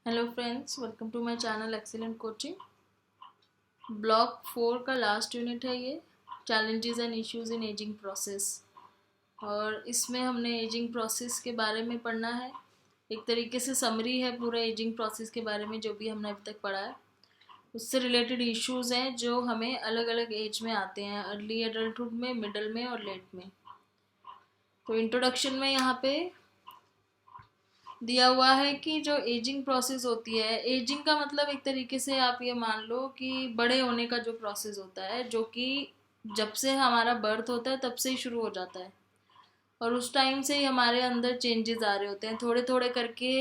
Hello friends, welcome to my channel excellent coaching. Block 4 का last unit है ये, challenges and issues in ageing process. और इसमें हमने एजिंग प्रोसेस के बारे में पढ़ना है। एक तरीके से समरी है पूरा एजिंग प्रोसेस के बारे में जो भी हमने अभी तक पढ़ा है। उससे रिलेटेड इश्यूज हैं जो हमें अलग अलग एज में आते हैं, अर्ली एडल्टहुड में, मिडल में और लेट में। तो इंट्रोडक्शन में यहाँ पे दिया हुआ है कि जो एजिंग प्रोसेस होती है, एजिंग का मतलब एक तरीके से आप ये मान लो कि बड़े होने का जो प्रोसेस होता है, जो कि जब से हमारा बर्थ होता है तब से ही शुरू हो जाता है। और उस टाइम से ही हमारे अंदर चेंजेस आ रहे होते हैं, थोड़े थोड़े करके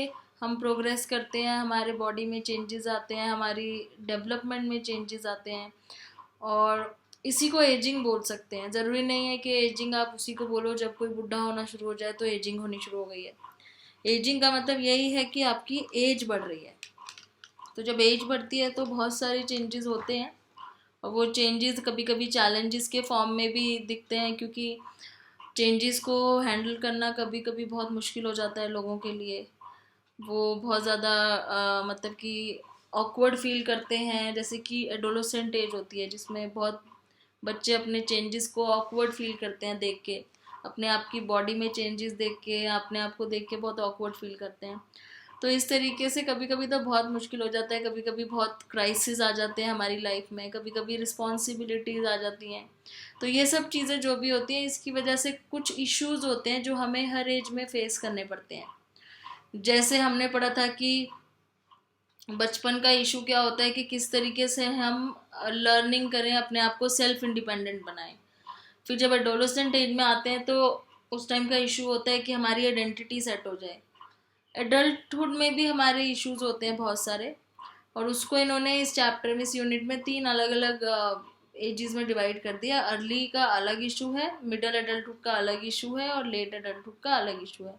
हम प्रोग्रेस करते हैं, हमारे बॉडी में चेंजेस आते हैं, हमारी डेवलपमेंट में चेंजेस आते हैं। और इसी को एजिंग बोल सकते हैं। ज़रूरी नहीं है कि एजिंग आप उसी को बोलो जब कोई बुढ़ा होना शुरू हो जाए तो एजिंग होनी शुरू हो गई है। एजिंग का मतलब यही है कि आपकी एज बढ़ रही है। तो जब एज बढ़ती है तो बहुत सारे चेंजेस होते हैं, और वो चेंजेस कभी कभी चैलेंजेस के फॉर्म में भी दिखते हैं, क्योंकि चेंजेस को हैंडल करना कभी कभी बहुत मुश्किल हो जाता है लोगों के लिए। वो बहुत ज़्यादा मतलब कि ऑकवर्ड फील करते हैं, जैसे कि एडोलेसेंट एज होती है जिसमें बहुत बच्चे अपने चेंजेस को ऑकवर्ड फील करते हैं देख के, अपने आप की बॉडी में चेंजेस देख के, अपने आप को देख के बहुत ऑकवर्ड फील करते हैं। तो इस तरीके से कभी कभी तो बहुत मुश्किल हो जाता है, कभी कभी बहुत क्राइसिस आ जाते हैं हमारी लाइफ में, कभी कभी रिस्पॉन्सिबिलिटीज़ आ जाती हैं। तो ये सब चीज़ें जो भी होती हैं, इसकी वजह से कुछ इश्यूज होते हैं जो हमें हर एज में फेस करने पड़ते हैं। जैसे हमने पढ़ा था कि बचपन का इशू क्या होता है कि किस तरीके से हम लर्निंग करें, अपने आप को सेल्फ इंडिपेंडेंट बनाएं। फिर जब एडोलेसेंट एज में आते हैं तो उस टाइम का इशू होता है कि हमारी आइडेंटिटी सेट हो जाए। एडल्टहुड में भी हमारे इश्यूज होते हैं बहुत सारे, और उसको इन्होंने इस चैप्टर में, इस यूनिट में, 3 अलग अलग एजेस में डिवाइड कर दिया। अर्ली का अलग इशू है, मिडल एडल्टहुड का अलग इशू है, और लेट एडल्टहुड का अलग इशू है।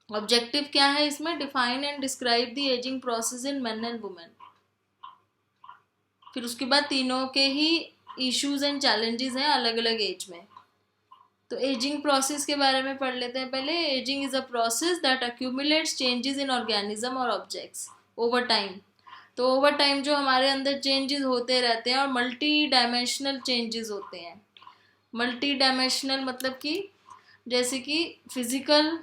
ऑब्जेक्टिव क्या है इसमें? Define and describe the ageing process in main and women. फिर उसके बाद तीनों के ही इश्यूज एंड चैलेंजेस हैं अलग अलग एज में। तो एजिंग प्रोसेस के बारे में पढ़ लेते हैं पहले। Ageing is a process that accumulates changes in organism और ऑब्जेक्ट्स ओवर टाइम। तो ओवर टाइम जो हमारे अंदर चेंजेस होते रहते हैं, और मल्टी डायमेंशनल चेंजेस होते हैं। मल्टी डायमेंशनल मतलब कि जैसे कि फिजिकल,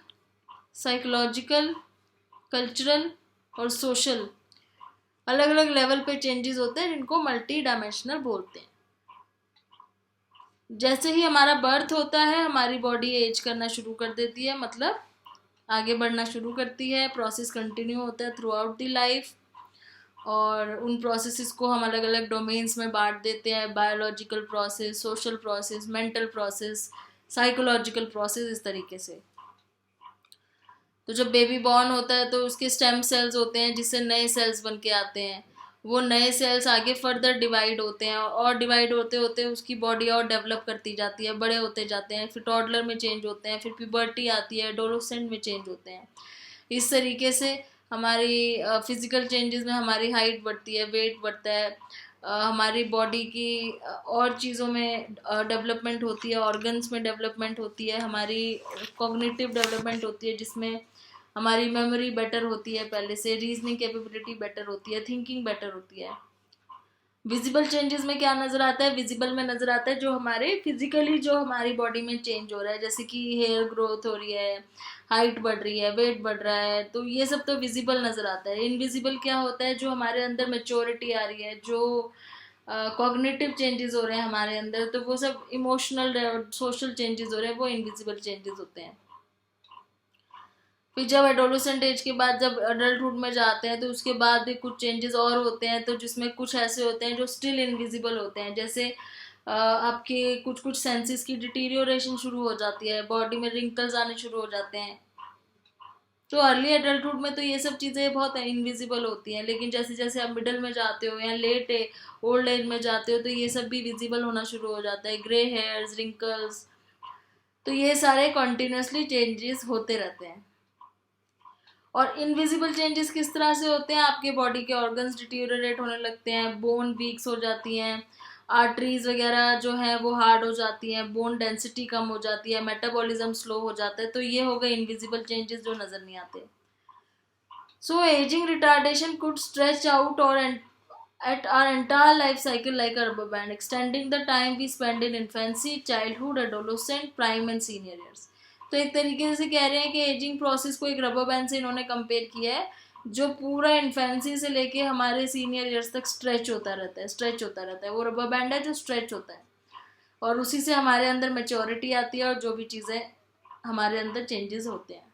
साइकोलॉजिकल, कल्चरल और सोशल, अलग अलग लेवल पे चेंजेस होते हैं जिनको मल्टी डायमेंशनल बोलते हैं। जैसे ही हमारा बर्थ होता है, हमारी बॉडी एज करना शुरू कर देती है, मतलब आगे बढ़ना शुरू करती है। प्रोसेस कंटिन्यू होता है थ्रू आउट द लाइफ, और उन प्रोसेसेस को हम अलग अलग डोमेन्स में बांट देते हैं। Biological process, social process, mental process, psychological process, इस तरीके से। तो जब बेबी बॉर्न होता है तो उसके स्टेम सेल्स होते हैं जिससे नए सेल्स बन के आते हैं। वो नए सेल्स आगे फर्दर डिवाइड होते हैं, और डिवाइड होते होते उसकी बॉडी और डेवलप करती जाती है, बड़े होते जाते हैं, फिर टॉडलर में चेंज होते हैं, फिर प्यूबर्टी आती है, एडोलेसेंट में चेंज होते हैं। इस तरीके से हमारी फिजिकल चेंजेस में हमारी हाइट बढ़ती है, वेट बढ़ता है, हमारी बॉडी की और चीज़ों में डेवलपमेंट होती है, ऑर्गन्स में डेवलपमेंट होती है, हमारी कॉग्निटिव डेवलपमेंट होती है जिसमें हमारी मेमोरी बेटर होती है, पहले से रीजनिंग कैपेबिलिटी बेटर होती है, थिंकिंग बेटर होती है। विजिबल चेंजेस में क्या नज़र आता है? विजिबल में नज़र आता है जो हमारे फिजिकली, जो हमारी बॉडी में चेंज हो रहा है, जैसे कि हेयर ग्रोथ हो रही है, हाइट बढ़ रही है, वेट बढ़ रहा है, तो ये सब तो विजिबल नज़र आता है। इनविजिबल क्या होता है? जो हमारे अंदर मेच्योरिटी आ रही है, जो कॉग्निटिव चेंजेस हो रहे हैं हमारे अंदर, तो वो सब इमोशनल, सोशल चेंजेस हो रहे हैं, वो इनविजिबल चेंजेस होते हैं। फिर जब एडोलेसेंट एज के बाद जब अडल्टहुड में जाते हैं तो उसके बाद भी कुछ चेंजेस और होते हैं, तो जिसमें कुछ ऐसे होते हैं जो स्टिल इनविजिबल होते हैं। जैसे आपके कुछ कुछ सेंसेस की डिटीरियोरेशन शुरू हो जाती है, बॉडी में रिंकल्स आने शुरू हो जाते हैं। तो अर्ली एडल्टहुड में तो ये सब चीज़ें बहुत इनविजिबल होती हैं, लेकिन जैसे जैसे आप मिडिल में जाते हो या लेट ओल्ड एज में जाते हो तो ये सब भी विजिबल होना शुरू हो जाता है, ग्रे हेयर्स, रिंकल्स। तो ये सारे कॉन्टिन्यूसली चेंजेस होते रहते हैं। और इनविजिबल चेंजेस किस तरह से होते हैं? आपके बॉडी के ऑर्गन्स डिटीरियोरेट होने लगते हैं, बोन वीक्स हो जाती हैं, आर्टरीज वगैरह जो है वो हार्ड हो जाती हैं, बोन डेंसिटी कम हो जाती है, मेटाबॉलिज्म स्लो हो जाता है। तो ये हो गए इनविजिबल चेंजेस जो नज़र नहीं आते। So aging retardation could stretch out or at our entire life cycle like a rubber band, extending the time we spend in infancy, childhood, adolescent, prime and senior years. तो एक तरीके से कह रहे हैं कि एजिंग प्रोसेस को एक रबर बैंड से इन्होंने कंपेयर किया है, जो पूरा इन्फेंसी से लेके हमारे सीनियर ईयर्स तक स्ट्रेच होता रहता है। वो रबर बैंड है जो स्ट्रेच होता है, और उसी से हमारे अंदर मेच्योरिटी आती है और जो भी चीज़ें हमारे अंदर चेंजेस होते हैं।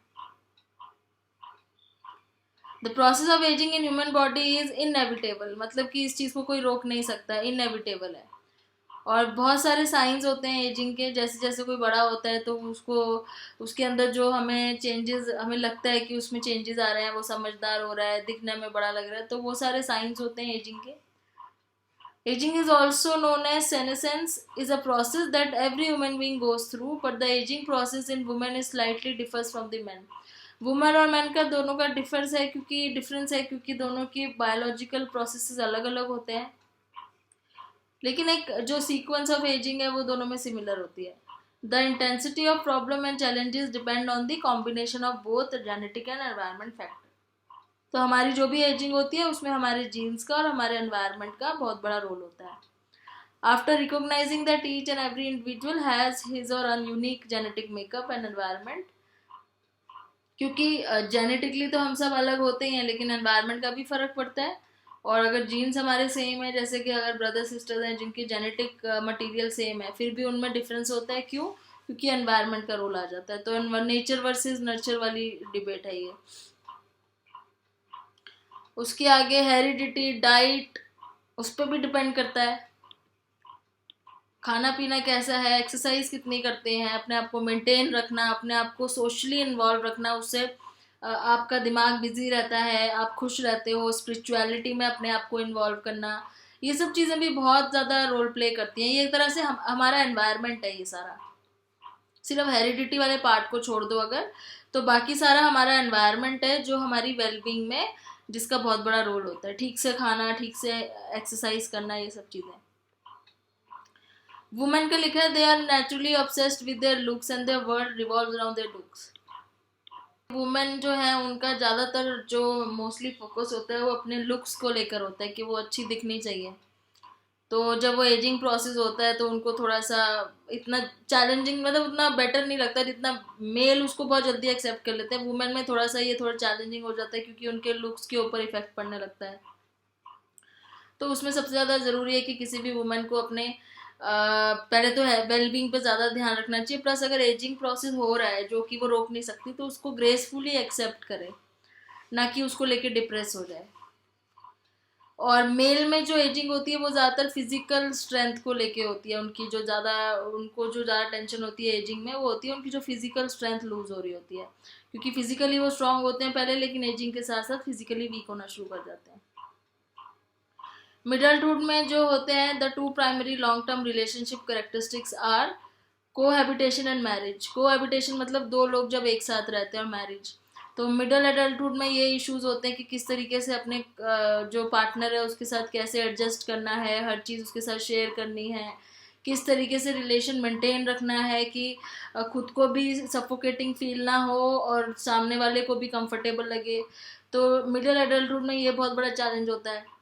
The process of ageing in human body is inevitable, मतलब कि इस चीज़ को कोई रोक नहीं सकता, इनएविटेबल है। और बहुत सारे साइंस होते हैं एजिंग के, जैसे जैसे कोई बड़ा होता है तो उसको उसके अंदर जो हमें चेंजेस, हमें लगता है कि उसमें चेंजेस आ रहे हैं, वो समझदार हो रहा है, दिखने में बड़ा लग रहा है, तो वो सारे साइंस होते हैं एजिंग के। Aging is also known as senescence, is a process that every human being goes through, but the aging process in women is slightly differs from the men. Women और मैन का दोनों का difference है क्योंकि दोनों की biological processes अलग अलग होते हैं, लेकिन एक जो सीक्वेंस ऑफ एजिंग है वो दोनों में सिमिलर होती है। The intensity of problem and challenges depend on the combination of both genetic and environment factor. तो हमारी जो भी एजिंग होती है उसमें हमारे जीन्स का और हमारे एनवायरनमेंट का बहुत बड़ा रोल होता है। After recognizing that each and every individual has his or an unique genetic makeup and environment, क्योंकि जेनेटिकली तो हम सब अलग होते ही हैं, लेकिन एनवायरनमेंट का भी फ़र्क पड़ता है। और अगर जीन्स हमारे सेम है, जैसे कि अगर ब्रदर सिस्टर्स हैं जिनकी जेनेटिक मटेरियल सेम है, फिर भी उनमें डिफरेंस होता है। क्यों? क्योंकि एनवायरनमेंट का रोल आ जाता है। तो नेचर वर्सेस नर्चर वाली डिबेट है ये। उसके आगे हेरिडिटी, डाइट, उस पर भी डिपेंड करता है, खाना पीना कैसा है, एक्सरसाइज कितनी करते हैं, अपने आप को मेंटेन रखना, अपने आप को सोशली इन्वॉल्व रखना, उससे आपका दिमाग बिजी रहता है, आप खुश रहते हो, स्पिरिचुअलिटी में अपने आप को इन्वॉल्व करना, ये सब चीज़ें भी बहुत ज़्यादा रोल प्ले करती हैं। ये एक तरह से हमारा एनवायरनमेंट है ये सारा। सिर्फ हेरिडिटी वाले पार्ट को छोड़ दो अगर, तो बाकी सारा हमारा एनवायरनमेंट है जो हमारी वेलबींग में, जिसका बहुत बड़ा रोल होता है। ठीक से खाना, ठीक से एक्सरसाइज करना, ये सब चीज़ें। वुमेन का लिखा है they are naturally obsessed with their looks and their world revolves around their looks. Women जो है उनका ज़्यादातर जो मोस्टली फोकस होता है वो अपने लुक्स को लेकर होता है कि वो अच्छी दिखनी चाहिए। तो जब वो एजिंग प्रोसेस होता है तो उनको थोड़ा सा इतना चैलेंजिंग, मतलब उतना बेटर नहीं लगता जितना मेल उसको बहुत जल्दी एक्सेप्ट कर लेते हैं। वुमेन में थोड़ा सा ये थोड़ा चैलेंजिंग हो जाता है क्योंकि उनके लुक्स के ऊपर इफेक्ट पड़ने लगता है। तो उसमें सबसे ज़्यादा ज़रूरी है कि किसी भी वुमेन को अपने पहले तो है वेलबींग पे ज़्यादा ध्यान रखना चाहिए। प्लस अगर एजिंग प्रोसेस हो रहा है जो कि वो रोक नहीं सकती, तो उसको ग्रेसफुली एक्सेप्ट करे, ना कि उसको लेके डिप्रेस हो जाए। और मेल में जो एजिंग होती है वो ज़्यादातर फिजिकल स्ट्रेंथ को लेके होती है। उनको जो ज़्यादा टेंशन होती है एजिंग में, वो होती है उनकी जो फिजिकल स्ट्रेंथ लूज हो रही होती है, क्योंकि फिजिकली वो स्ट्रांग होते हैं पहले, लेकिन एजिंग के साथ साथ फिजिकली वीक होना शुरू कर जाते हैं। मिडलहुड में जो होते हैं the two primary long term relationship characteristics are cohabitation and marriage. Cohabitation मतलब दो लोग जब एक साथ रहते हैं, और मैरिज। तो मिडल एडल्टहुड में ये इश्यूज होते हैं कि किस तरीके से अपने जो पार्टनर है उसके साथ कैसे एडजस्ट करना है, हर चीज़ उसके साथ शेयर करनी है, किस तरीके से रिलेशन मेंटेन रखना है कि खुद को भी सफोकेटिंग फील ना हो और सामने वाले को भी कंफर्टेबल लगे। तो मिडिल एडल्टहुड में ये बहुत बड़ा चैलेंज होता है,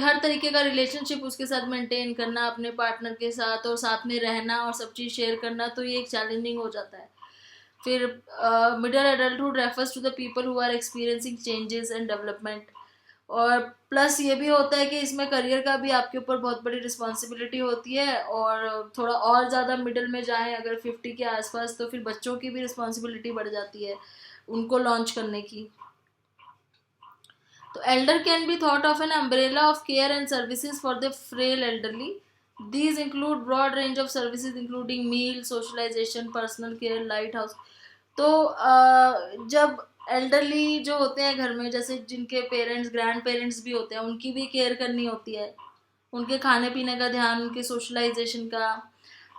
हर तरीके का रिलेशनशिप उसके साथ मेंटेन करना अपने पार्टनर के साथ, और साथ में रहना और सब चीज़ शेयर करना, तो ये एक चैलेंजिंग हो जाता है। फिर middle adulthood refers to the people who are experiencing changes and development. और प्लस ये भी होता है कि इसमें करियर का भी आपके ऊपर बहुत बड़ी रिस्पॉन्सिबिलिटी होती है, और थोड़ा और ज़्यादा मिडिल में जाएं अगर 50 के आसपास, तो फिर बच्चों की भी रिस्पॉन्सिबिलिटी बढ़ जाती है उनको लॉन्च करने की। तो elder can be thought of an umbrella of care and services for the frail elderly. These include broad range of services including meal, socialization, personal care, lighthouse. तो जब एल्डरली जो होते हैं घर में, जैसे जिनके पेरेंट्स, ग्रैंड पेरेंट्स भी होते हैं, उनकी भी केयर करनी होती है, उनके खाने पीने का ध्यान, उनके सोशलाइजेशन का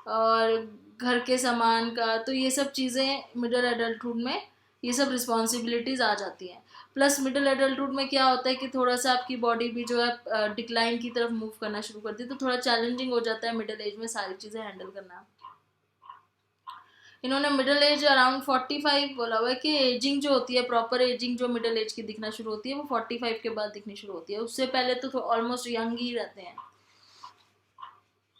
और घर के सामान का। तो ये सब चीज़ें मिडिल एडल्टहुड में ये सब रिस्पॉन्सिबिलिटीज़ आ जाती हैं। प्लस मिडिल एडल्टहुड में क्या होता है कि थोड़ा सा आपकी बॉडी भी जो है डिक्लाइन की तरफ मूव करना शुरू करती है, तो थोड़ा चैलेंजिंग हो जाता है मिडिल एज में सारी चीज़ें हैंडल करना। इन्होंने मिडिल एज अराउंड 45 बोला हुआ है कि एजिंग जो होती है, प्रॉपर एजिंग जो मिडिल एज की दिखना शुरू होती है वो 45 के बाद दिखनी शुरू होती है, उससे पहले तो ऑलमोस्ट यंग ही रहते हैं।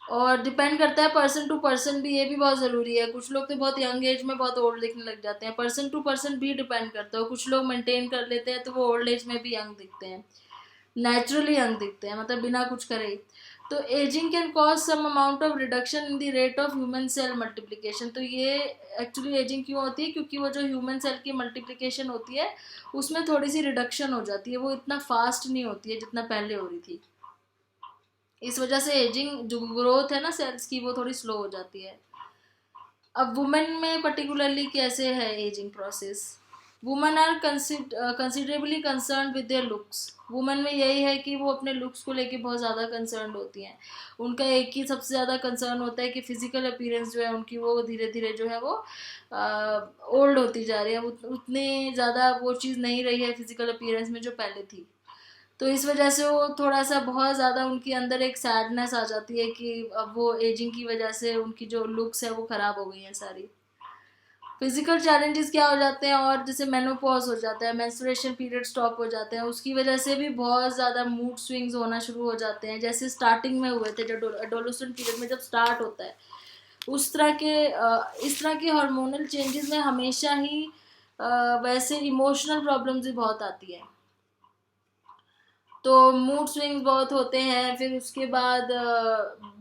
और डिपेंड करता है पर्सन टू पर्सन भी, ये भी बहुत ज़रूरी है। कुछ लोग तो बहुत यंग एज में बहुत ओल्ड दिखने लग जाते हैं, पर्सन टू पर्सन भी डिपेंड करता है। कुछ लोग मेंटेन कर लेते हैं तो वो ओल्ड एज में भी यंग दिखते हैं, नेचुरली यंग दिखते हैं, मतलब बिना कुछ करे ही। तो ageing can cause some amount of reduction in the rate of human cell multiplication. तो ये एक्चुअली एजिंग क्यों होती है, क्योंकि वो जो ह्यूमन सेल की मल्टीप्लिकेशन होती है उसमें थोड़ी सी रिडक्शन हो जाती है, वो इतना फास्ट नहीं होती है जितना पहले हो रही थी। इस वजह से एजिंग जो ग्रोथ है ना सेल्स की, वो थोड़ी स्लो हो जाती है। अब वुमेन में पर्टिकुलरली कैसे है ageing process? Women are considerably concern with their looks. Women में यही है कि वो अपने लुक्स को लेके बहुत ज़्यादा कंसर्न होती हैं। उनका एक ही सबसे ज़्यादा कंसर्न होता है कि फिजिकल अपीयरेंस जो है उनकी वो धीरे धीरे जो है वो ओल्ड होती जा रही है, उतनी ज़्यादा वो चीज़ नहीं रही है फिजिकल अपीयरेंस में जो पहले थी। तो इस वजह से वो थोड़ा सा बहुत ज़्यादा उनके अंदर एक सैडनेस आ जाती है कि अब वो एजिंग की वजह से उनकी जो लुक्स है वो ख़राब हो गई हैं सारी। फिजिकल चैलेंजेस क्या हो जाते हैं, और जैसे मेनोपॉज हो जाता है, मेंस्ट्रुएशन पीरियड स्टॉप हो जाते हैं, उसकी वजह से भी बहुत ज़्यादा मूड स्विंग्स होना शुरू हो जाते हैं। जैसे स्टार्टिंग में हुए थे, जब एडोलेसेंट पीरियड में जब स्टार्ट होता है, उस तरह के इस तरह के हार्मोनल चेंजेस में हमेशा ही वैसे इमोशनल प्रॉब्लम्स भी बहुत आती है। तो मूड स्विंग्स बहुत होते हैं। फिर उसके बाद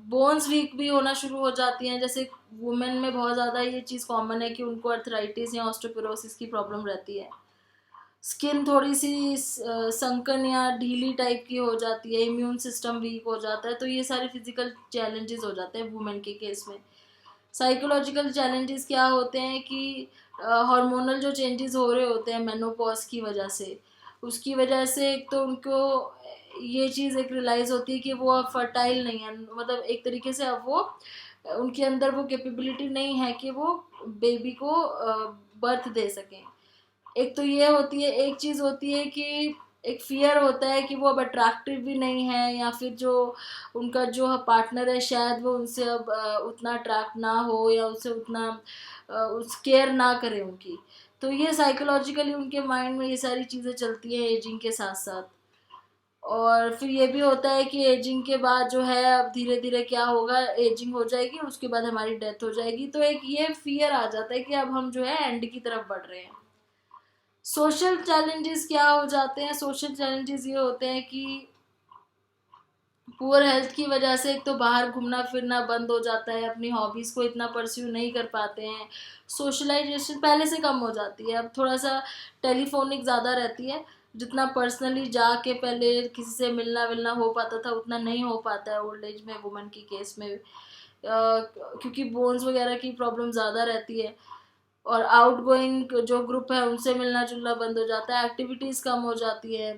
बोन्स वीक भी होना शुरू हो जाती हैं। जैसे वुमेन में बहुत ज़्यादा ये चीज़ कॉमन है कि उनको अर्थराइटिस या ऑस्टियोपोरोसिस की प्रॉब्लम रहती है। स्किन थोड़ी सी संकन या ढीली टाइप की हो जाती है, इम्यून सिस्टम वीक हो जाता है। तो ये सारे फिजिकल चैलेंजेस हो जाते हैं वुमेन के केस में। साइकोलॉजिकल चैलेंजेस क्या होते हैं कि हार्मोनल जो चेंजेस हो रहे होते हैं मेनोपॉज की वजह से, उसकी वजह से एक तो उनको ये चीज़ एक रियलाइज़ होती है कि वो अब फर्टाइल नहीं है, मतलब एक तरीके से अब वो उनके अंदर वो कैपेबिलिटी नहीं है कि वो बेबी को बर्थ दे सकें। एक तो ये होती है, एक चीज़ होती है कि एक फियर होता है कि वो अब अट्रैक्टिव भी नहीं है, या फिर जो उनका जो पार्टनर है शायद वो उनसे अब उतना अट्रैक्ट ना हो, या उससे उतना उस केयर ना करे उनकी। तो ये साइकोलॉजिकली उनके माइंड में ये सारी चीज़ें चलती हैं एजिंग के साथ साथ। और फिर ये भी होता है कि एजिंग के बाद जो है अब धीरे धीरे क्या होगा, एजिंग हो जाएगी उसके बाद हमारी डेथ हो जाएगी, तो एक ये फियर आ जाता है कि अब हम जो है एंड की तरफ बढ़ रहे हैं। सोशल चैलेंजेस क्या हो जाते हैं? सोशल चैलेंजेस ये होते हैं कि पुअर हेल्थ की वजह से एक तो बाहर घूमना फिरना बंद हो जाता है, अपनी हॉबीज़ को इतना परस्यू नहीं कर पाते हैं, सोशलाइजेशन पहले से कम हो जाती है, अब थोड़ा सा टेलीफोनिक ज़्यादा रहती है। जितना पर्सनली जाके पहले किसी से मिलना विलना हो पाता था उतना नहीं हो पाता है ओल्ड एज में वुमेन की केस में, क्योंकि बोन्स वगैरह की प्रॉब्लम ज़्यादा रहती है। और आउट गोइंग जो ग्रुप है उनसे मिलना जुलना बंद हो जाता है, एक्टिविटीज़ कम हो जाती है।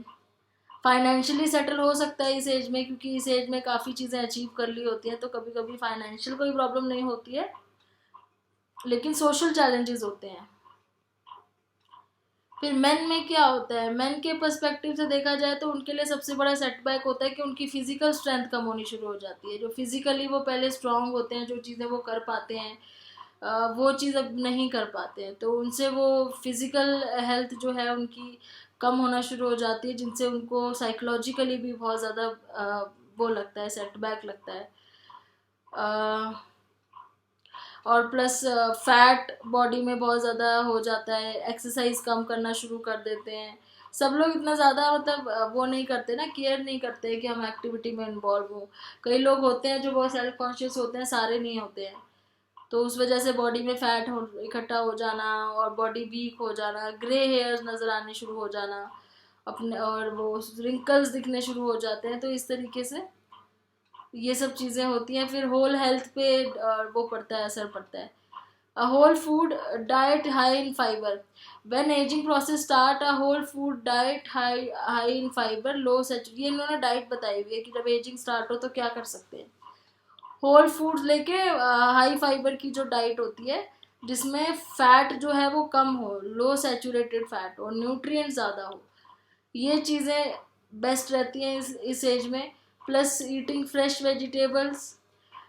फाइनेंशियली सेटल हो सकता है इस एज में, क्योंकि इस एज में काफ़ी चीज़ें अचीव कर ली होती हैं, तो कभी कभी फाइनेंशियल कोई प्रॉब्लम नहीं होती है, लेकिन सोशल चैलेंजेस होते हैं। फिर मेन में क्या होता है, मेन के पर्सपेक्टिव से देखा जाए तो उनके लिए सबसे बड़ा सेटबैक होता है कि उनकी फिजिकल स्ट्रेंथ कम होनी शुरू हो जाती है। जो फिजिकली वो पहले स्ट्रांग होते हैं, जो चीज़ें वो कर पाते हैं, वो चीज़ अब नहीं कर पाते हैं, तो उनसे वो फिज़िकल हेल्थ जो है उनकी कम होना शुरू हो जाती है, जिनसे उनको साइकोलॉजिकली भी बहुत ज़्यादा वो लगता है, सेटबैक लगता है। और प्लस फैट बॉडी में बहुत ज़्यादा हो जाता है, एक्सरसाइज कम करना शुरू कर देते हैं। सब लोग इतना ज़्यादा मतलब वो नहीं करते ना, केयर नहीं करते कि हम एक्टिविटी में इन्वॉल्व हों। कई लोग होते हैं जो बहुत सेल्फ कॉन्शियस होते हैं, सारे नहीं होते हैं। तो उस वजह से बॉडी में फैट हो इकट्ठा हो जाना, और बॉडी वीक हो जाना, ग्रे हेयर्स नज़र आने शुरू हो जाना अपने, और वो रिंकल्स दिखने शुरू हो जाते हैं। तो इस तरीके से ये सब चीज़ें होती हैं। फिर होल हेल्थ पे वो पड़ता है, असर पड़ता है। A whole food diet high in fiber. When aging process start, a whole food diet high in fiber, low saturation, ये इन्होंने डाइट बताई हुई है कि जब एजिंग स्टार्ट हो तो क्या कर सकते हैं। होल फूड्स लेके हाई फाइबर की जो डाइट होती है, जिसमें फैट जो है वो कम हो, लो सैचुरेटेड फैट और न्यूट्रिएंट ज़्यादा हो, ये चीज़ें बेस्ट रहती हैं इस एज में। Plus eating fresh vegetables,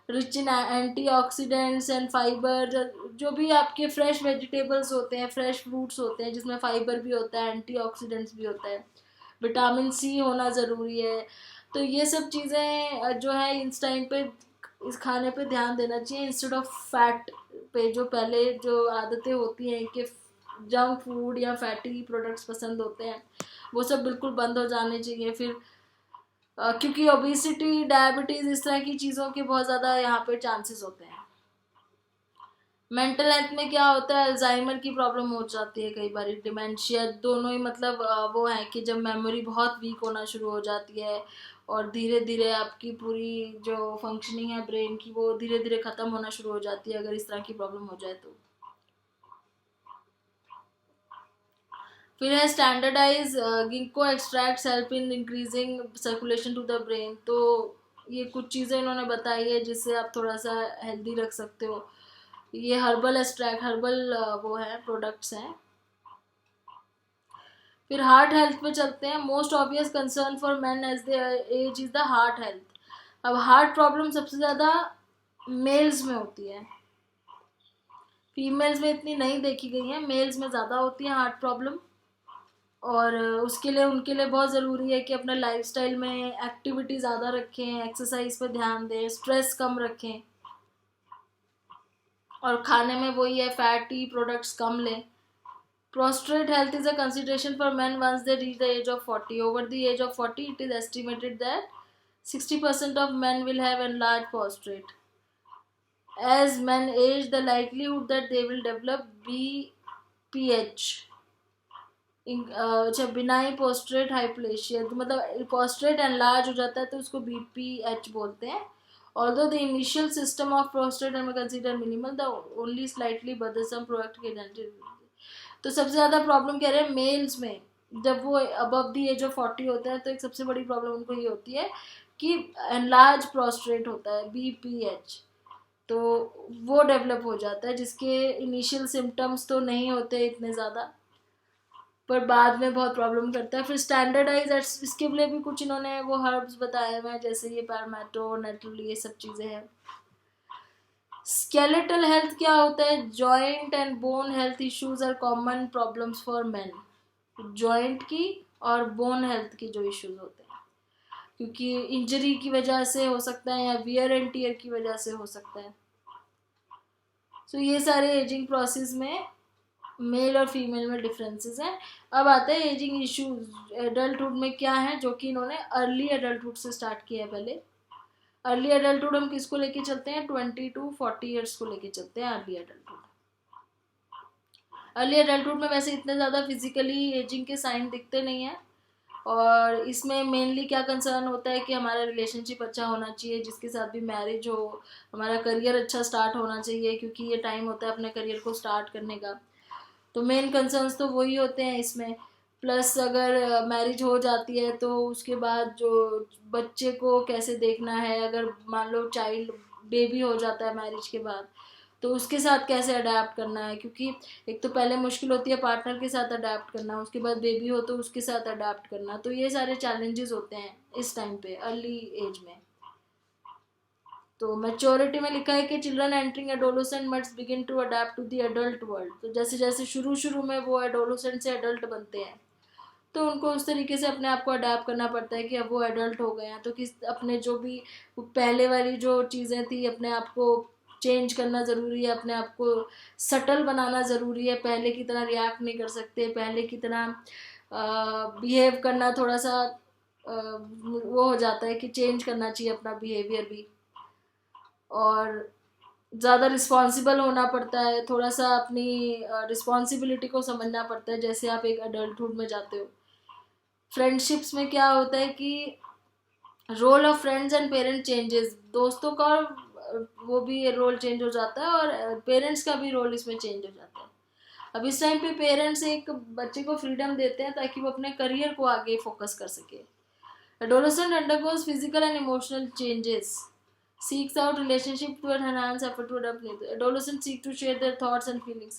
rich in antioxidants and fibre, जो भी आपके फ्रेश वेजिटेबल्स होते हैं, फ्रेश फ्रूट्स होते हैं जिसमें फाइबर भी होता है, एंटीऑक्सीडेंट्स भी होता है, विटामिन सी होना ज़रूरी है। तो ये सब चीज़ें जो है इस टाइम पे इस खाने पे ध्यान देना चाहिए इंस्टेड ऑफ फैट पे। जो पहले जो आदतें होती हैं कि जंक फूड या फैटी प्रोडक्ट्स पसंद होते हैं, वो सब बिल्कुल बंद हो जाने चाहिए। फिर क्योंकि ओबिसिटी, डायबिटीज़, इस तरह की चीज़ों के बहुत ज़्यादा यहाँ पे चांसेस होते हैं। मेंटल हेल्थ में क्या होता है, अल्जाइमर की प्रॉब्लम हो जाती है कई बार, डिमेंशिया, दोनों ही मतलब वो है कि जब मेमोरी बहुत वीक होना शुरू हो जाती है और धीरे धीरे आपकी पूरी जो फंक्शनिंग है ब्रेन की वो धीरे धीरे ख़त्म होना शुरू हो जाती है अगर इस तरह की प्रॉब्लम हो जाए तो। फिर है standardise ginkgo extracts help in increasing circulation to the brain. तो ये कुछ चीज़ें इन्होंने बताई है जिससे आप थोड़ा सा हेल्दी रख सकते हो। ये हर्बल एक्सट्रैक्ट, हर्बल वो है प्रोडक्ट्स हैं। फिर हार्ट हेल्थ पे चलते हैं। Most obvious concern for man as the age is the heart health. अब हार्ट प्रॉब्लम सबसे ज़्यादा मेल्स में होती है, फीमेल्स में इतनी नहीं देखी गई है, मेल्स में ज़्यादा होती है हार्ट प्रॉब्लम। और उसके लिए उनके लिए बहुत ज़रूरी है कि अपना लाइफस्टाइल में एक्टिविटी ज़्यादा रखें, एक्सरसाइज पे ध्यान दें, स्ट्रेस कम रखें, और खाने में वही है फैटी प्रोडक्ट्स कम लें। Prostate health is a consideration for men once they reach the age of 40. Over the age of 40, it is estimated that 60% of men will have enlarged prostate. As men age, the likelihood that they will develop BPH, अच्छा बिनाई पोस्ट्रेट हाइप्लेशिया, तो मतलब पोस्ट्रेट enlarge हो जाता है तो उसको BPH बोलते हैं। Although the initial system of prostate and consider minimal, the only slightly bothersome product के तो सबसे ज़्यादा प्रॉब्लम कह रहे हैं मेल्स में, जब वो अबव दी एज ऑफ 40 होता है तो एक सबसे बड़ी प्रॉब्लम उनको ये होती है कि एनलार्ज प्रोस्टेट होता है, BPH, तो वो डेवलप हो जाता है जिसके इनिशियल सिम्टम्स तो नहीं होते इतने ज़्यादा पर बाद में बहुत प्रॉब्लम करता है। फिर स्टैंडर्डाइज, इसके लिए भी कुछ इन्होंने वो हर्ब्स बताए हुए हैं जैसे ये पैरामेटो, नेटल, ये सब चीज़ें हैं। स्केलेटल हेल्थ क्या होता है, joint and bone health issues are common problems for men. Joint की और बोन हेल्थ की जो इश्यूज होते हैं, क्योंकि इंजरी की वजह से हो सकता है या वियर एंड टीयर की वजह से हो सकता है। सो ये सारे एजिंग प्रोसेस में मेल और फीमेल में डिफरेंसेस हैं। अब आता है एजिंग इश्यूज एडल्टहुड में क्या है, जो कि इन्होंने अर्ली एडल्टहुड से स्टार्ट किया है। पहले अर्ली एडल्टहुड हम किसको लेके चलते हैं, 20 to 40 ईयर्स को लेके चलते हैं अर्ली एडल्टहुड। अर्ली एडल्टहुड में वैसे इतने ज़्यादा फिजिकली एजिंग के साइन दिखते नहीं हैं, और इसमें मेनली क्या कंसर्न होता है कि हमारा रिलेशनशिप अच्छा होना चाहिए, जिसके साथ भी मैरिज हो, हमारा करियर अच्छा स्टार्ट होना चाहिए, क्योंकि ये टाइम होता है अपने करियर को स्टार्ट करने का। तो मेन कंसर्न्स तो वही होते हैं इसमें। प्लस अगर मैरिज हो जाती है तो उसके बाद जो बच्चे को कैसे देखना है, अगर मान लो चाइल्ड बेबी हो जाता है मैरिज के बाद, तो उसके साथ कैसे अडेप्ट करना है, क्योंकि एक तो पहले मुश्किल होती है पार्टनर के साथ अडेप्ट करना, उसके बाद बेबी हो तो उसके साथ अडेप्ट करना। तो ये सारे चैलेंजेस होते हैं इस टाइम पे अर्ली एज में। तो मैच्योरिटी में लिखा है कि children entering adolescent must begin to adapt to the adult world. तो जैसे जैसे शुरू में वो एडोलेसेंट से एडल्ट बनते हैं तो उनको उस तरीके से अपने आप को अडेप्ट करना पड़ता है कि अब वो एडल्ट हो गए हैं, तो किस अपने जो भी पहले वाली जो चीज़ें थी अपने आप को चेंज करना ज़रूरी है, अपने आप को सटल बनाना ज़रूरी है। पहले की तरह रिएक्ट नहीं कर सकते, पहले की तरह बिहेव करना थोड़ा सा वो हो जाता है कि चेंज करना चाहिए अपना बिहेवियर भी, और ज़्यादा रिस्पॉन्सिबल होना पड़ता है, थोड़ा सा अपनी रिस्पॉन्सिबिलिटी को समझना पड़ता है जैसे आप एक अडल्टहुड में जाते हो। फ्रेंडशिप्स में क्या होता है कि role of friends and parent changes, दोस्तों का वो भी रोल चेंज हो जाता है और पेरेंट्स का भी रोल इसमें चेंज हो जाता है। अब इस टाइम पे पेरेंट्स एक बच्चे को फ्रीडम देते हैं ताकि वो अपने करियर को आगे फोकस कर सके। Adolescent undergoes physical and emotional changes, seeks out relationship to enhance effort to adapt needs. Adolescents seek to share their thoughts and feelings.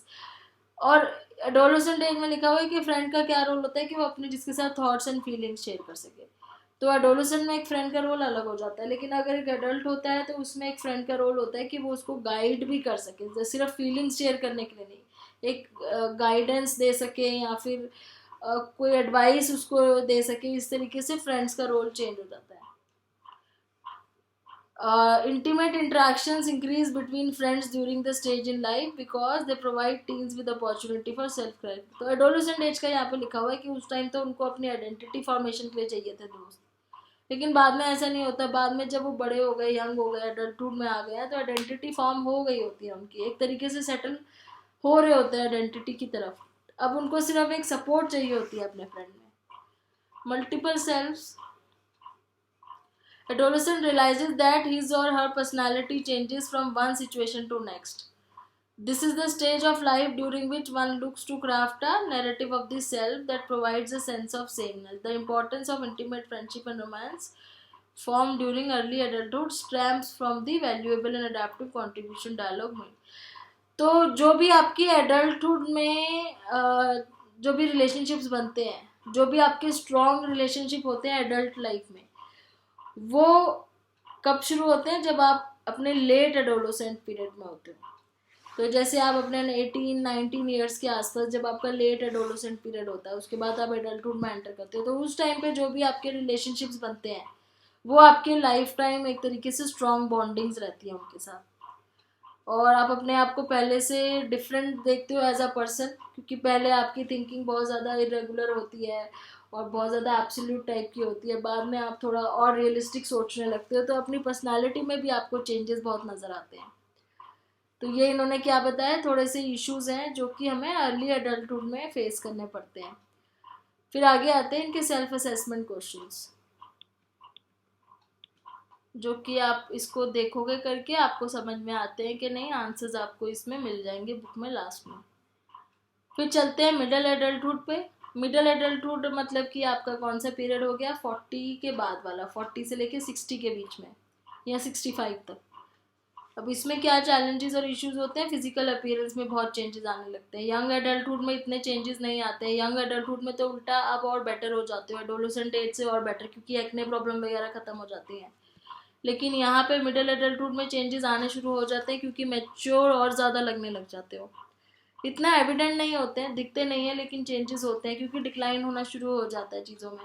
और एडोलेसेंट एज में लिखा हुआ है कि फ्रेंड का क्या रोल होता है कि वो अपने जिसके साथ थॉट्स एंड फीलिंग्स शेयर कर सके। तो एडोलेसेंट में एक फ्रेंड का रोल अलग हो जाता है, लेकिन अगर एक एडल्ट होता है तो उसमें एक फ्रेंड का रोल होता है कि वो उसको गाइड भी कर सके, सिर्फ फीलिंग्स शेयर करने के लिए नहीं, एक गाइडेंस दे सके या फिर कोई एडवाइस उसको दे सके। इस तरीके से फ्रेंड्स का रोल चेंज हो जाता है। Intimate interactions increase between friends during the stage in life because they provide teens with opportunity for self clarity। तो एडोलेसेंट एज का यहाँ पे लिखा हुआ है कि उस टाइम तो उनको अपनी आइडेंटिटी फॉर्मेशन के लिए चाहिए थे दोस्त, लेकिन बाद में ऐसा नहीं होता। बाद में जब वो बड़े हो गए, यंग हो गए, एडल्टहुड में आ गए हैं, तो आइडेंटिटी फॉर्म हो गई होती है उनकी, एक तरीके से सेटल हो रहे होते हैं आइडेंटिटी की तरफ। अब उनको सिर्फ एक सपोर्ट चाहिए होती है अपने फ्रेंड में। Multiple selfs, adolescent realizes that his or her personality changes from one situation to next. This is the stage of life during which one looks to craft a narrative of the self that provides a sense of sameness. The importance of intimate friendship and romance formed during early adulthood stems from the valuable and adaptive contribution dialogue made. तो जो भी आपकी adulthood में जो भी relationships बनते हैं, जो भी आपके स्ट्रॉन्ग रिलेशनशिप होते हैं एडल्ट लाइफ में, वो कब शुरू होते हैं? जब आप अपने लेट एडोलेसेंट पीरियड में होते हो। तो जैसे आप अपने 18-19 ईयर्स के आसपास, जब आपका लेट एडोलेसेंट पीरियड होता है, उसके बाद आप एडल्टहुड में एंटर करते हो, तो उस टाइम पे जो भी आपके रिलेशनशिप्स बनते हैं वो आपके लाइफ टाइम एक तरीके से स्ट्रॉन्ग बॉन्डिंग्स रहती है उनके साथ, और आप अपने आप को पहले से डिफरेंट देखते हो एज अ पर्सन, क्योंकि पहले आपकी थिंकिंग बहुत ज़्यादा इरेगुलर होती है और बहुत ज़्यादा एब्सोल्यूट टाइप की होती है। बाद में आप थोड़ा और रियलिस्टिक सोचने लगते हो, तो अपनी पर्सनालिटी में भी आपको चेंजेस बहुत नज़र आते हैं। तो ये इन्होंने क्या बताया, थोड़े से इश्यूज़ हैं जो कि हमें अर्ली एडल्टहुड में फेस करने पड़ते हैं। फिर आगे आते हैं इनके सेल्फ असेसमेंट क्वेश्चंस, जो कि आप इसको देखोगे करके आपको समझ में आते हैं कि नहीं, आंसर्स आपको इसमें मिल जाएंगे बुक में लास्ट में। फिर चलते हैं मिडिल एडल्टहुड पे। मिडिल एडल्टहुड मतलब कि आपका कौन सा पीरियड हो गया? 40 के बाद वाला, 40 से लेके 60 के बीच में या 65 तक। अब इसमें क्या चैलेंजेस और इश्यूज होते हैं? फिजिकल अपीयरेंस में बहुत चेंजेस आने लगते हैं। यंग एडल्टहुड में इतने चेंजेस नहीं आते हैं। यंग एडल्टहुड में तो उल्टा आप और बेटर हो जाते हो, एडोलेसेंट एज से और बेटर, क्योंकि एक्ने प्रॉब्लम वगैरह खत्म हो जाती हैं। लेकिन यहाँ पे मिडिल एडल्टहुड में चेंजेस आने शुरू हो जाते हैं, क्योंकि मैच्योर और ज़्यादा लगने लग जाते हो। इतना एविडेंट नहीं होते हैं, दिखते नहीं है, लेकिन चेंजेस होते हैं, क्योंकि डिक्लाइन होना शुरू हो जाता है चीज़ों में।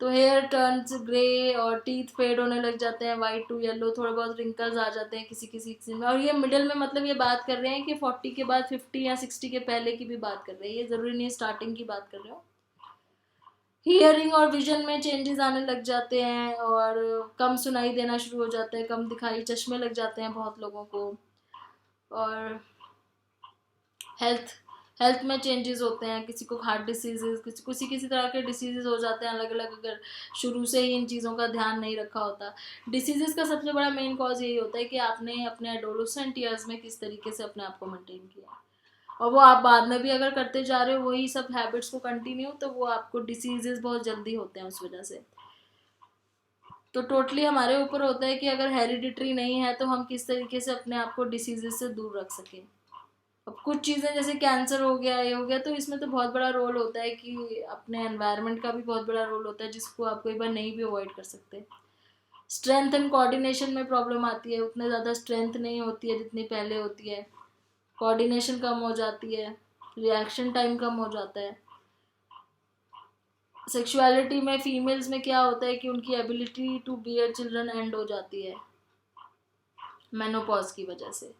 तो हेयर टर्न्स ग्रे और टीथ फेड होने लग जाते हैं, वाइट टू येलो, थोड़े बहुत रिंकल्स आ जाते हैं किसी किसी में। और ये मिडिल में मतलब ये बात कर रहे हैं कि 40 के बाद 50 या 60 के पहले की भी बात कर रहे हैं, ये ज़रूरी नहीं स्टार्टिंग की बात कर रहे हो। हियरिंग और विजन में चेंजेस आने लग जाते हैं, और कम सुनाई देना शुरू हो जाता है, कम दिखाई, चश्मे लग जाते हैं बहुत लोगों को। और हेल्थ हेल्थ में चेंजेस होते हैं, किसी को हार्ट डिसीजेज, किसी तरह के डिसीजेज हो जाते हैं अलग अलग, अगर शुरू से ही इन चीज़ों का ध्यान नहीं रखा होता। डिसीजेज का सबसे बड़ा मेन कॉज यही होता है कि आपने अपने एडोलेसेंट ईयर्स में किस तरीके से अपने आप को मेंटेन किया, और वो आप बाद में भी अगर करते जा रहे हो वही सब हैबिट्स को कंटिन्यू, तो वो आपको डिसीजेज बहुत जल्दी होते हैं उस वजह से। तो टोटली हमारे ऊपर होता है कि अगर हेरिडिटरी नहीं है तो हम किस तरीके से अपने आप को डिसीजेज से दूर रख सकें। अब कुछ चीज़ें जैसे कैंसर हो गया, ये हो गया, तो इसमें तो बहुत बड़ा रोल होता है कि अपने एनवायरनमेंट का भी बहुत बड़ा रोल होता है, जिसको आप कई बार नहीं भी अवॉइड कर सकते। स्ट्रेंथ एंड कोऑर्डिनेशन में प्रॉब्लम आती है, उतने ज़्यादा स्ट्रेंथ नहीं होती है जितनी पहले होती है, कोऑर्डिनेशन कम हो जाती है, रिएक्शन टाइम कम हो जाता है। सेक्सुअलिटी में फीमेल्स में क्या होता है कि उनकी ability to bear children end हो जाती है मेनोपॉज की वजह से।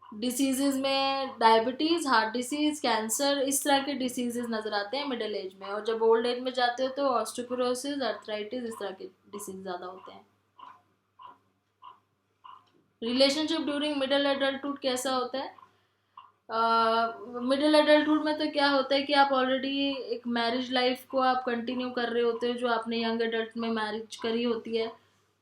डिसीजेज में डायबिटीज़, हार्ट डिसीज, कैंसर, इस तरह के डिसीजेज नज़र आते हैं मिडिल एज में। और जब ओल्ड एज में जाते हो तो ऑस्टियोपोरोसिस, अर्थराइटिस, इस तरह के डिसीज ज़्यादा होते हैं। रिलेशनशिप ड्यूरिंग मिडिल एडल्टहुड कैसा होता है? मिडिल एडल्टहुड में तो क्या होता है कि आप ऑलरेडी एक मैरिज लाइफ को आप कंटिन्यू कर रहे होते हो, जो आपने यंग एडल्ट में मैरिज करी होती है,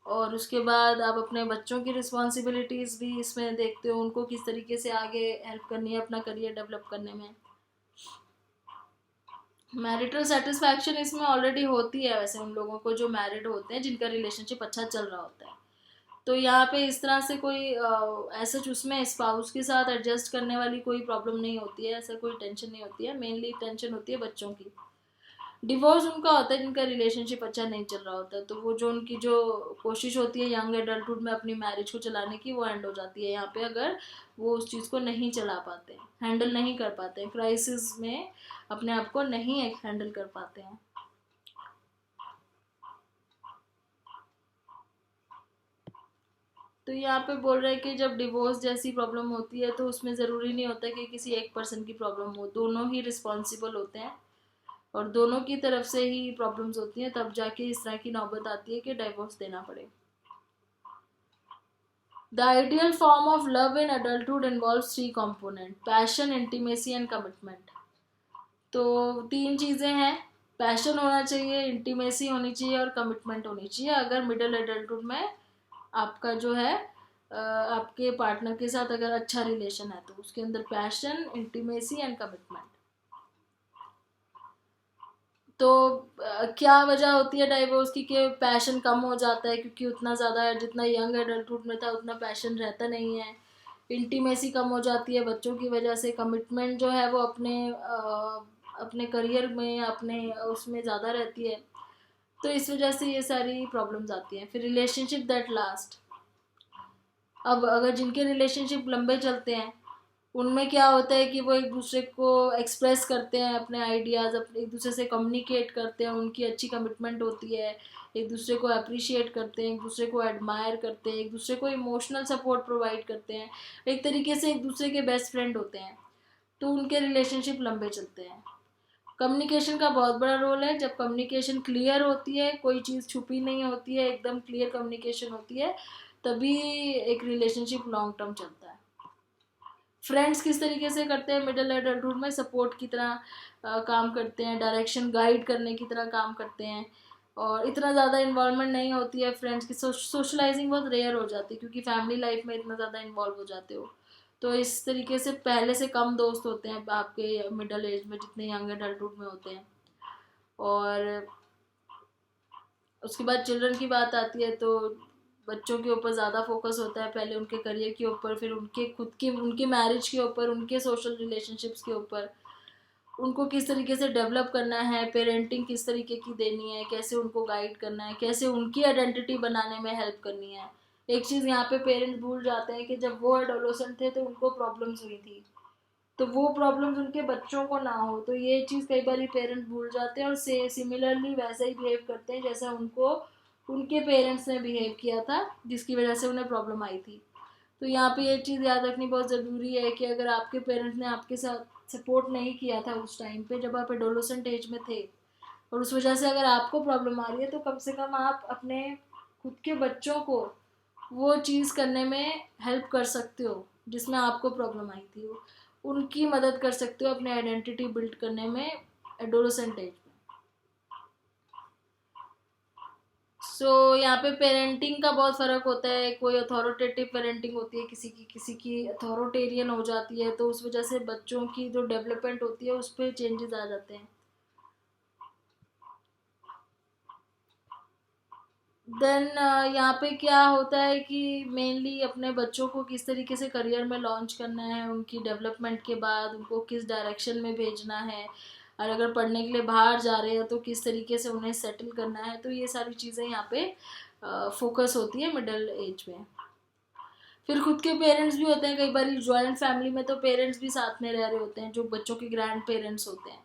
और उसके बाद आप अपने बच्चों की रिस्पॉन्सिबिलिटीज़ भी इसमें देखते हो, उनको किस तरीके से आगे हेल्प करनी है अपना करियर डेवलप करने में। मैरिटल सेटिस्फैक्शन इसमें ऑलरेडी होती है वैसे उन लोगों को जो मैरिड होते हैं, जिनका रिलेशनशिप अच्छा चल रहा होता है। तो यहाँ पे इस तरह से कोई ऐसा उसमें स्पाउस के साथ एडजस्ट करने वाली कोई प्रॉब्लम नहीं होती है, ऐसा कोई टेंशन नहीं होती है। मेनली टेंशन होती है बच्चों की। डिवोर्स उनका होता है जिनका रिलेशनशिप अच्छा नहीं चल रहा होता, तो वो जो उनकी जो कोशिश होती है यंग एडल्टहुड में अपनी मैरिज को चलाने की, वो एंड हो जाती है यहाँ पे, अगर वो उस चीज़ को नहीं चला पाते हैं, हैंडल नहीं कर पाते हैं, क्राइसिस में अपने आप को नहीं हैंडल कर पाते हैं। तो यहाँ पे बोल रहे हैं कि जब डिवोर्स जैसी प्रॉब्लम होती है तो उसमें ज़रूरी नहीं होता कि किसी एक पर्सन की प्रॉब्लम हो, दोनों ही रिस्पॉन्सिबल होते हैं और दोनों की तरफ से ही प्रॉब्लम्स होती हैं, तब जाके इस तरह की नौबत आती है कि डिवोर्स देना पड़े। The ideal form of love in adulthood involves three component: passion, intimacy and commitment. तो तीन चीज़ें हैं: पैशन होना चाहिए, इंटीमेसी होनी चाहिए और कमिटमेंट होनी चाहिए। अगर मिडिल एडल्टहुड में आपका जो है आपके पार्टनर के साथ अगर अच्छा रिलेशन है तो उसके अंदर पैशन, इंटीमेसी एंड कमिटमेंट। तो क्या वजह होती है डाइवोर्स की कि पैशन कम हो जाता है, क्योंकि उतना ज़्यादा जितना यंग एडल्टहुड में था उतना पैशन रहता नहीं है। इंटीमेसी कम हो जाती है बच्चों की वजह से। कमिटमेंट जो है वो अपने करियर में, अपने उसमें ज़्यादा रहती है। तो इस वजह से ये सारी प्रॉब्लम्स आती हैं। फिर रिलेशनशिप दैट लास्ट। अब अगर जिनके रिलेशनशिप लंबे चलते हैं उनमें क्या होता है कि वो एक दूसरे को एक्सप्रेस करते हैं अपने आइडियाज़, अपने एक दूसरे से कम्युनिकेट करते हैं, उनकी अच्छी कमिटमेंट होती है, एक दूसरे को अप्रिशिएट करते हैं, एक दूसरे को एडमायर करते हैं, एक दूसरे को इमोशनल सपोर्ट प्रोवाइड करते हैं, एक तरीके से एक दूसरे के बेस्ट फ्रेंड होते हैं, तो उनके रिलेशनशिप लंबे चलते हैं। कम्युनिकेशन का बहुत बड़ा रोल है। जब कम्युनिकेशन क्लियर होती है, कोई चीज़ छुपी नहीं होती है, एकदम क्लियर कम्युनिकेशन होती है, तभी एक रिलेशनशिप लॉन्ग टर्म चलता है। फ्रेंड्स किस तरीके से करते हैं मिडिल एडल्टहुड में? सपोर्ट की तरह काम करते हैं, डायरेक्शन गाइड करने की तरह काम करते हैं, और इतना ज़्यादा इन्वॉल्वमेंट नहीं होती है फ्रेंड्स की। सोशलाइजिंग बहुत रेयर हो जाती है क्योंकि फैमिली लाइफ में इतना ज़्यादा इन्वॉल्व हो जाते हो। तो इस तरीके से पहले से कम दोस्त होते हैं आपके मिडिल एज में जितने यंग एडल्टहुड में होते हैं। और उसके बाद चिल्ड्रन की बात आती है तो बच्चों के ऊपर ज़्यादा फोकस होता है, पहले उनके करियर के ऊपर, फिर उनके खुद के, उनके मैरिज के ऊपर, उनके सोशल रिलेशनशिप्स के ऊपर, उनको किस तरीके से डेवलप करना है, पेरेंटिंग किस तरीके की देनी है, कैसे उनको गाइड करना है, कैसे उनकी आइडेंटिटी बनाने में हेल्प करनी है। एक चीज़ यहाँ पे पेरेंट्स भूल जाते हैं कि जब वो एडोलेसेंट थे तो उनको प्रॉब्लम्स हुई थी, तो वो प्रॉब्लम्स उनके बच्चों को ना हो, तो ये चीज़ कई बार पेरेंट्स भूल जाते हैं और से सिमिलरली वैसा ही बिहेव करते हैं जैसा उनको उनके पेरेंट्स ने बिहेव किया था, जिसकी वजह से उन्हें प्रॉब्लम आई थी। तो यहाँ पे ये चीज़ याद रखनी बहुत ज़रूरी है कि अगर आपके पेरेंट्स ने आपके साथ सपोर्ट नहीं किया था उस टाइम पे जब आप एडोलेसेंट एज में थे, और उस वजह से अगर आपको प्रॉब्लम आ रही है, तो कम से कम आप अपने खुद के बच्चों को वो चीज़ करने में हेल्प कर सकते हो जिसमें आपको प्रॉब्लम आई थी, उनकी मदद कर सकते हो अपने आइडेंटिटी बिल्ड करने में एडोलेसेंट एज में। यहाँ पे पेरेंटिंग का बहुत फ़र्क होता है। कोई अथॉरिटेटिव पेरेंटिंग होती है, किसी की अथॉरिटेरियन हो जाती है, तो उस वजह से बच्चों की जो डेवलपमेंट होती है उस पर चेंजेस आ जाते हैं। देन यहाँ पे क्या होता है कि मेनली अपने बच्चों को किस तरीके से करियर में लॉन्च करना है, उनकी डेवलपमेंट के बाद उनको किस डायरेक्शन में भेजना है, और अगर पढ़ने के लिए बाहर जा रहे हैं तो किस तरीके से उन्हें सेटल करना है, तो ये सारी चीज़ें यहाँ पे फोकस होती है मिडिल एज में। फिर खुद के पेरेंट्स भी होते हैं, कई बार जॉइंट फैमिली में तो पेरेंट्स भी साथ में रह रहे होते हैं जो बच्चों के ग्रैंड पेरेंट्स होते हैं,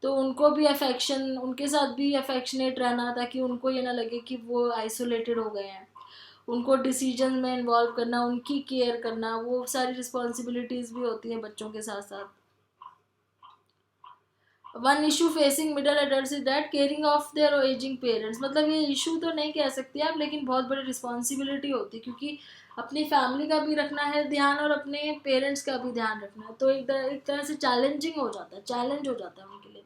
तो उनको भी अफेक्शन, उनके साथ भी अफेक्शनेट रहना ताकि उनको ये ना लगे कि वो आइसोलेटेड हो गए हैं। उनको डिसीजन में इन्वॉल्व करना, उनकी केयर करना, वो सारी रिस्पॉन्सिबिलिटीज़ भी होती हैं बच्चों के साथ साथ। One issue facing middle adult is that caring of their ageing parents. मतलब ये इशू तो नहीं कह सकते आप, लेकिन बहुत बड़ी रिस्पॉन्सिबिलिटी होती है क्योंकि अपनी फैमिली का भी रखना है ध्यान और अपने पेरेंट्स का भी ध्यान रखना है, तो एक तरह से चैलेंजिंग हो जाता है, चैलेंज हो जाता है उनके लिए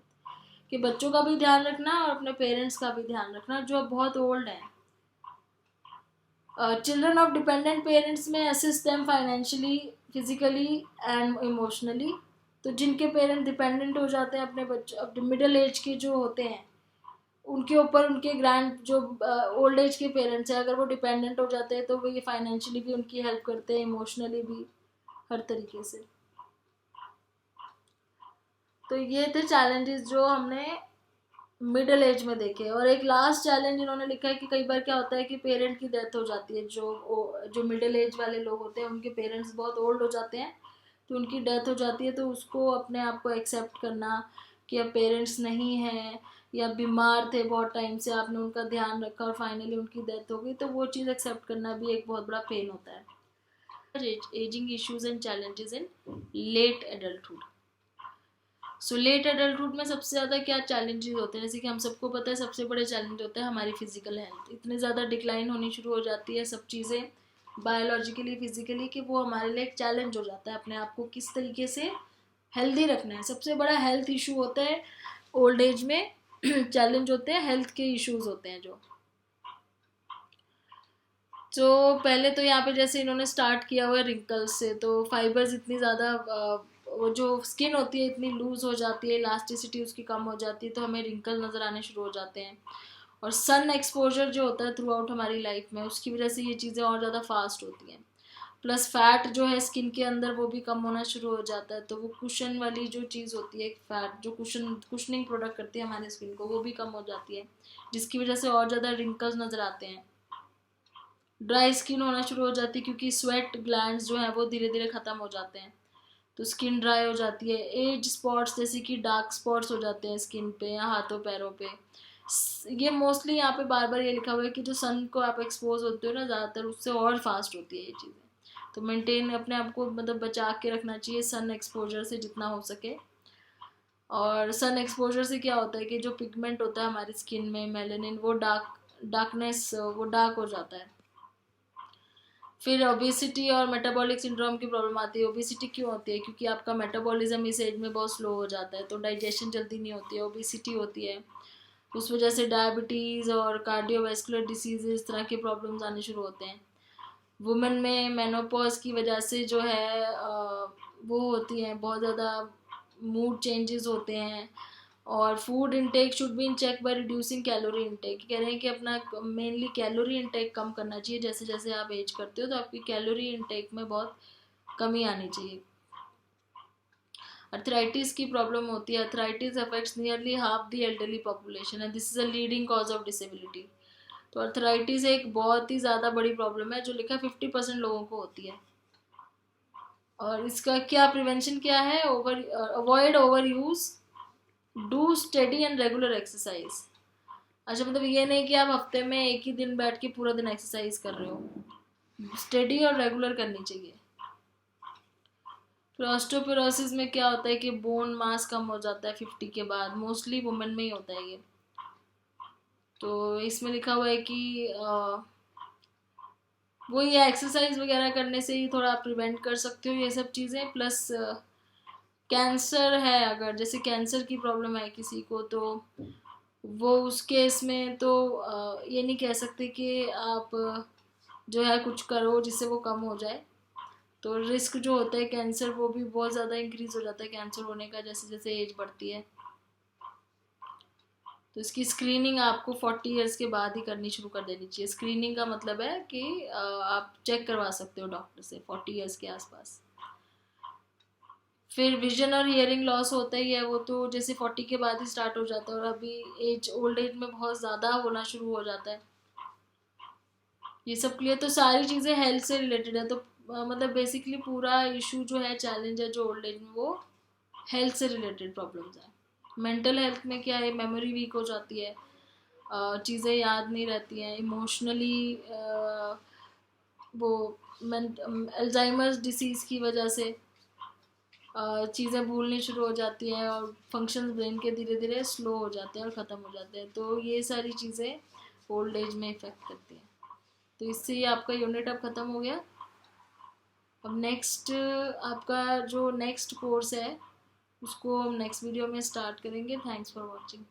कि बच्चों का भी ध्यान रखना और अपने पेरेंट्स का भी ध्यान रखना जो बहुत ओल्ड है। चिल्ड्रन ऑफ डिपेंडेंट पेरेंट्स में assist them financially, physically and emotionally. तो जिनके पेरेंट डिपेंडेंट हो जाते हैं अपने बच्चों, अपने मिडिल एज के जो होते हैं उनके ऊपर, उनके ग्रैंड जो ओल्ड एज के पेरेंट्स हैं अगर वो डिपेंडेंट हो जाते हैं तो वो ये फाइनेंशियली भी उनकी हेल्प करते हैं, इमोशनली भी, हर तरीके से। तो ये थे चैलेंजेस जो हमने मिडिल एज में देखे। और एक लास्ट चैलेंज इन्होंने लिखा है कि कई बार क्या होता है कि पेरेंट की डेथ हो जाती है, जो मिडिल एज वाले लोग होते हैं उनके पेरेंट्स बहुत ओल्ड हो जाते हैं, तो उनकी डेथ हो जाती है, तो उसको अपने आप को एक्सेप्ट करना कि अब पेरेंट्स नहीं हैं या बीमार थे बहुत टाइम से, आपने उनका ध्यान रखा और फाइनली उनकी डेथ हो गई, तो वो चीज़ एक्सेप्ट करना भी एक बहुत बड़ा पेन होता है। Ageing issues and challenges in late adulthood. So late adulthood में सबसे ज़्यादा क्या चैलेंजेस होते हैं, जैसे कि हम सबको पता है सबसे बड़े चैलेंज होता है हमारी फिजिकल हेल्थ, इतनी ज़्यादा डिक्लाइन होनी शुरू हो जाती है सब चीज़ें बायोलॉजिकली फिजिकली कि वो हमारे लिए एक चैलेंज हो जाता है अपने आप को किस तरीके से हेल्दी रखना है। सबसे बड़ा हेल्थ इशू होता है ओल्ड एज में चैलेंज होते हैं हेल्थ के इश्यूज होते हैं जो। तो पहले तो यहाँ पे जैसे इन्होंने स्टार्ट किया हुआ है रिंकल्स से, तो फाइबर्स इतनी ज़्यादा वो जो स्किन होती है इतनी लूज हो जाती है, इलास्टिसिटी उसकी कम हो जाती है, तो हमें रिंकल नज़र आने शुरू हो जाते हैं। और सन एक्सपोजर जो होता है थ्रू आउट हमारी लाइफ में, उसकी वजह से ये चीज़ें और ज़्यादा फास्ट होती हैं। प्लस फैट जो है स्किन के अंदर वो भी कम होना शुरू हो जाता है, तो वो कुशन वाली जो चीज़ होती है फैट जो कुशनिंग प्रोडक्ट करती है हमारे स्किन को, वो भी कम हो जाती है, जिसकी वजह से और ज़्यादा रिंकल्स नज़र आते हैं। ड्राई स्किन होना शुरू हो जाती है क्योंकि स्वेट ग्लैंड्स जो हैं वो धीरे धीरे ख़त्म हो जाते हैं, तो स्किन ड्राई हो जाती है। एज स्पॉट्स जैसे कि डार्क स्पॉट्स हो जाते हैं स्किन पे या हाथों पैरों पे। ये मोस्टली यहाँ पे बार बार ये लिखा हुआ है कि जो सन को आप एक्सपोज होते हो ना ज़्यादातर, उससे और फास्ट होती है ये चीज़ें, तो मेंटेन अपने आप को मतलब बचा के रखना चाहिए सन एक्सपोजर से जितना हो सके। और सन एक्सपोजर से क्या होता है कि जो पिगमेंट होता है हमारी स्किन में मेलानिन, वो डार्कनेस वो डार्क हो जाता है। फिर ओबेसिटी और मेटाबॉलिक सिंड्रोम की प्रॉब्लम आती है। ओबेसिटी क्यों होती है? क्योंकि आपका मेटाबॉलिज्म इस एज में बहुत स्लो हो जाता है, तो डाइजेशन जल्दी नहीं होती है, ओबेसिटी होती है। उस वजह से डायबिटीज़ और कार्डियोवैस्कुलर डिसीज इस तरह के प्रॉब्लम्स आने शुरू होते हैं। वुमेन में मेनोपॉज की वजह से जो है वो होती हैं बहुत ज़्यादा मूड चेंजेस होते हैं। और food intake should be in check by reducing calorie intake, कह रहे हैं कि अपना मेनली कैलोरी इनटेक कम करना चाहिए, जैसे जैसे आप एज करते हो तो आपकी कैलोरी इनटेक में बहुत कमी आनी चाहिए। अर्थराइटिस की प्रॉब्लम होती है। Arthritis affects nearly half the elderly population and this is a leading cause of disability. तो अर्थराइटिस एक बहुत ही ज़्यादा बड़ी प्रॉब्लम है जो लिखा 50% लोगों को होती है। और इसका क्या प्रिवेंशन क्या है? Avoid over use, do study and regular exercise. अच्छा, मतलब ये नहीं कि आप हफ्ते में एक ही दिन बैठ के पूरा दिन एक्सरसाइज कर रहे हो, स्टडी और रेगुलर करनी चाहिए। फिर ऑस्टियोपोरोसिस में क्या होता है कि बोन मास कम हो जाता है 50 के बाद, मोस्टली वुमेन में ही होता है ये। तो इसमें लिखा हुआ है कि वो ये एक्सरसाइज वगैरह करने से ही थोड़ा प्रिवेंट कर सकते हो ये सब चीज़ें। प्लस कैंसर है, अगर जैसे कैंसर की प्रॉब्लम है किसी को, तो वो उस केस में तो ये नहीं कह सकते कि आप जो है कुछ करो जिससे वो कम हो जाए, तो रिस्क जो होता है कैंसर वो भी बहुत ज़्यादा इंक्रीज हो जाता है कैंसर होने का जैसे जैसे एज बढ़ती है। तो इसकी स्क्रीनिंग आपको 40 इयर्स के बाद ही करनी शुरू कर देनी चाहिए। स्क्रीनिंग का मतलब है कि आप चेक करवा सकते हो डॉक्टर से 40 इयर्स के आसपास। फिर विजन और हियरिंग लॉस होता ही है, वो तो जैसे 40 के बाद ही स्टार्ट हो जाता है, और अभी ओल्ड एज में बहुत ज़्यादा होना शुरू हो जाता है। ये सब क्लियर? तो सारी चीज़ें हेल्थ से रिलेटेड है, तो मतलब बेसिकली पूरा इशू जो है चैलेंज है जो ओल्ड एज में, वो हेल्थ से रिलेटेड प्रॉब्लम्स है। मेंटल हेल्थ में क्या है, मेमोरी वीक हो जाती है, चीज़ें याद नहीं रहती हैं, इमोशनली वो अल्जाइमर्स डिसीज़ की वजह से चीज़ें भूलनी शुरू हो जाती हैं, और फंक्शन ब्रेन के धीरे धीरे स्लो हो जाते हैं और ख़त्म हो जाते हैं। तो ये सारी चीज़ें ओल्ड एज में इफ़ेक्ट करती हैं। तो इससे ये आपका यूनिट अब ख़त्म हो गया। अब नेक्स्ट आपका जो नेक्स्ट कोर्स है उसको हम नेक्स्ट वीडियो में स्टार्ट करेंगे। Thanks for watching.